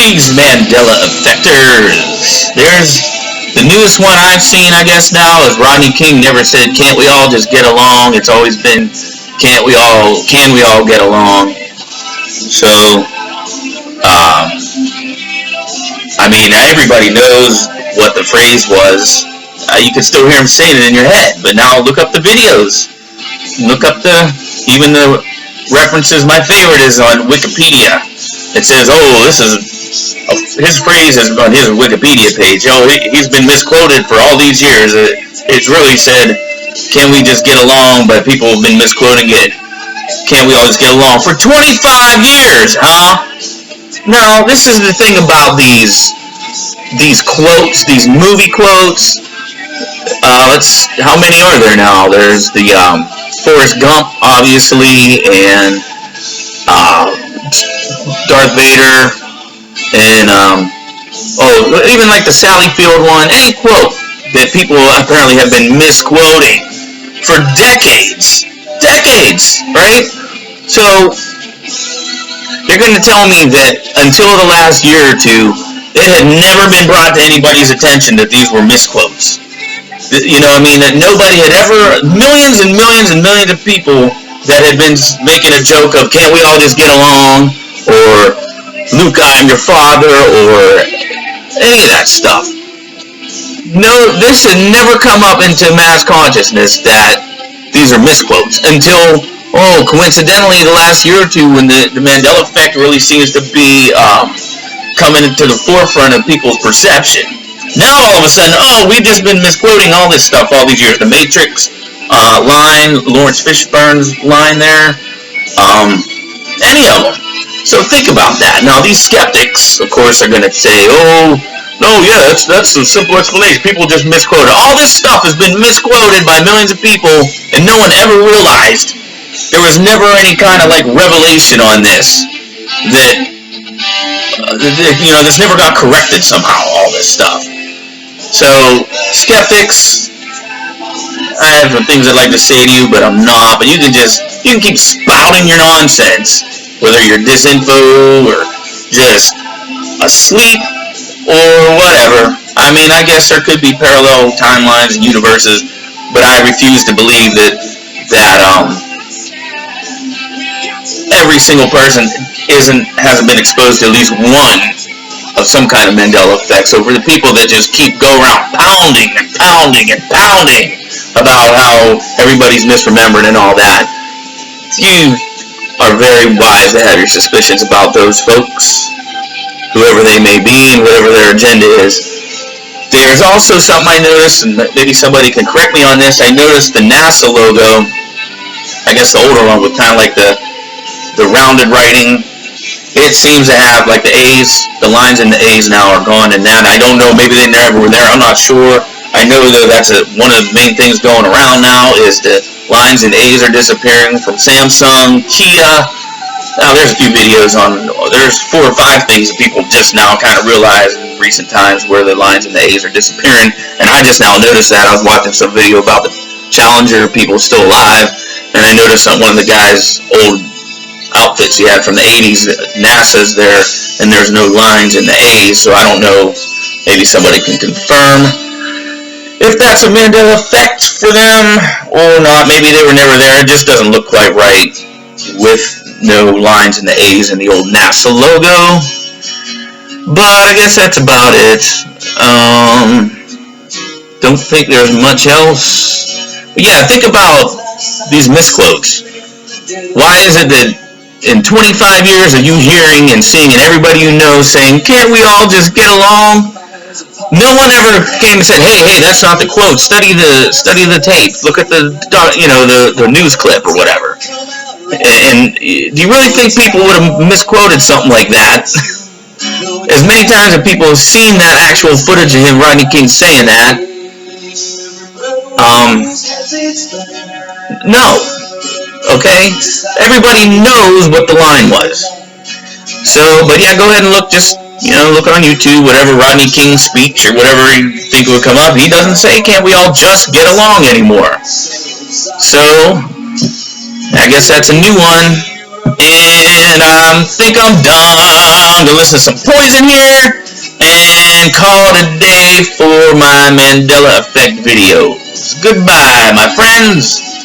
these Mandela effectors. There's the newest one I've seen, I guess now, is Rodney King never said, "Can't we all just get along?" It's always been, can we all get along?" So, I mean, everybody knows what the phrase was. You can still hear him saying it in your head, but now look up the videos. Look up even the references. My favorite is on Wikipedia. It says, "Oh, this is his phrase is on his Wikipedia page. Oh, he's been misquoted for all these years. It's really said, 'Can we just get along?' But people have been misquoting it. 'Can't we all just get along?' for 25 years, huh? No, this is the thing about these quotes, these movie quotes. How many are there now? There's the Forrest Gump, obviously, and Darth Vader, and even like the Sally Field one. Any quote that people apparently have been misquoting for decades, right? So you're going to tell me that until the last year or two, it had never been brought to anybody's attention that these were misquotes. You know, I mean, that nobody had ever, millions and millions and millions of people that had been making a joke of, "Can't we all just get along?" or "Luke, I am your father," or any of that stuff. No, this had never come up into mass consciousness that these are misquotes until, coincidentally, the last year or two, when the Mandela effect really seems to be coming to the forefront of people's perception. Now all of a sudden, we've just been misquoting all this stuff all these years. The Matrix line, Lawrence Fishburne's line there, any of them. So think about that. Now these skeptics, of course, are going to say, "Oh, no, yeah, that's a simple explanation. People just misquoted." All this stuff has been misquoted by millions of people, and no one ever realized. There was never any kind of like revelation on this that this never got corrected somehow. All this stuff. So skeptics, I have some things I'd like to say to you, but I'm not. But you can keep spouting your nonsense, whether you're disinfo or just asleep or whatever. I mean, I guess there could be parallel timelines and universes, but I refuse to believe that every single person hasn't been exposed to at least one of some kind of Mandela effect. So for the people that just keep go around pounding and pounding and pounding about how everybody's misremembered and all that, you are very wise to have your suspicions about those folks, whoever they may be and whatever their agenda is. There's also something I noticed, and maybe somebody can correct me on this. I noticed the NASA logo, I guess the older one with kind of like the rounded writing. It seems to have like the A's, the lines in the A's now are gone, and that, I don't know, maybe they never were there, I'm not sure. I know though that's one of the main things going around now is the lines in A's are disappearing from Samsung, Kia. Now there's a few videos there's 4 or 5 things that people just now kind of realize in recent times where the lines in the A's are disappearing, and I just now noticed that. I was watching some video about the Challenger, people still alive, and I noticed on one of the guys' old outfits he had from the 80s, NASA's there, and there's no lines in the A's, so I don't know, maybe somebody can confirm if that's a Mandela effect for them or not. Maybe they were never there, it just doesn't look quite right with no lines in the A's and the old NASA logo. But I guess that's about it. Don't think there's much else. But yeah, think about these misquotes. Why is it that in 25 years of you hearing and seeing and everybody you know saying, "Can't we all just get along?" No one ever came and said, hey, that's not the quote. Study the tape. Look at the news clip or whatever. And do you really think people would have misquoted something like that? As many times as people have seen that actual footage of him, Rodney King, saying that, no. Okay? Everybody knows what the line was. So, but yeah, go ahead and look on YouTube, whatever Rodney King's speech or whatever you think would come up. He doesn't say, "Can't we all just get along?" anymore. So, I guess that's a new one. And I think I'm done. I'm gonna listen to some Poison here and call it a day for my Mandela Effect videos. Goodbye, my friends.